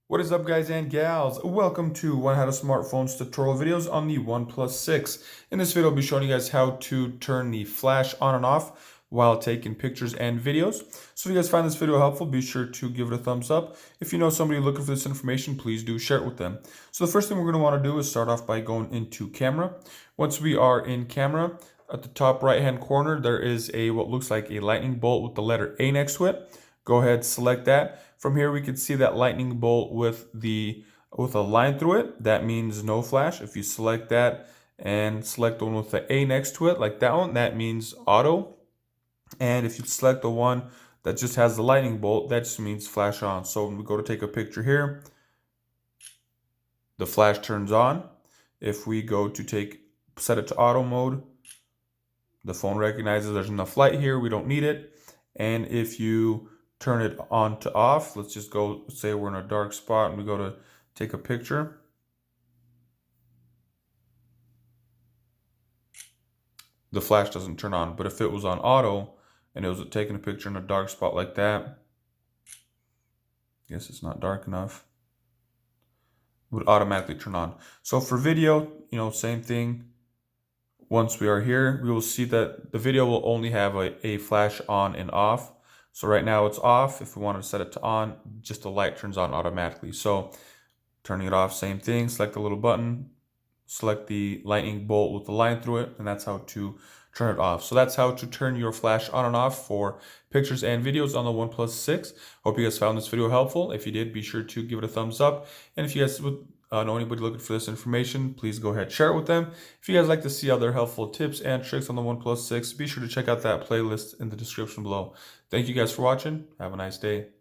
What is up, guys and gals? Welcome to One How to Smartphones tutorial videos on the OnePlus 6. In this video, I'll be showing you guys how to turn the flash on and off while taking pictures and videos. So if you guys find this video helpful, be sure to give it a thumbs up. If you know somebody looking for this information, please do share it with them. So the first thing we're going to want to do is start off by going into camera. Once we are in camera, at the top right hand corner, there is what looks like a lightning bolt with the letter A next to it. Go ahead, select that. From here, we can see that lightning bolt with a line through it. That means no flash. If you select that and select the one with the A next to it, like that one, that means auto. And if you select the one that just has the lightning bolt, that just means flash on. So when we go to take a picture here, the flash turns on. If we go to set it to auto mode, the phone recognizes there's enough light here, we don't need it. And if you turn it on to off, let's just go, say we're in a dark spot and we go to take a picture. The flash doesn't turn on, but if it was on auto and it was taking a picture in a dark spot like that, guess it's not dark enough, it would automatically turn on. So for video, same thing. Once we are here, we will see that the video will only have a flash on and off. So right now it's off. If we want to set it to on, just the light turns on automatically. So turning it off, same thing, select the little button, select the lightning bolt with the line through it, and that's how to turn it off. So that's how to turn your flash on and off for pictures and videos on the OnePlus 6. Hope you guys found this video helpful. If you did, be sure to give it a thumbs up. And if you guys would know anybody looking for this information, please go ahead and share it with them. If you guys like to see other helpful tips and tricks on the OnePlus 6, be sure to check out that playlist in the description below. Thank you guys for watching. Have a nice day.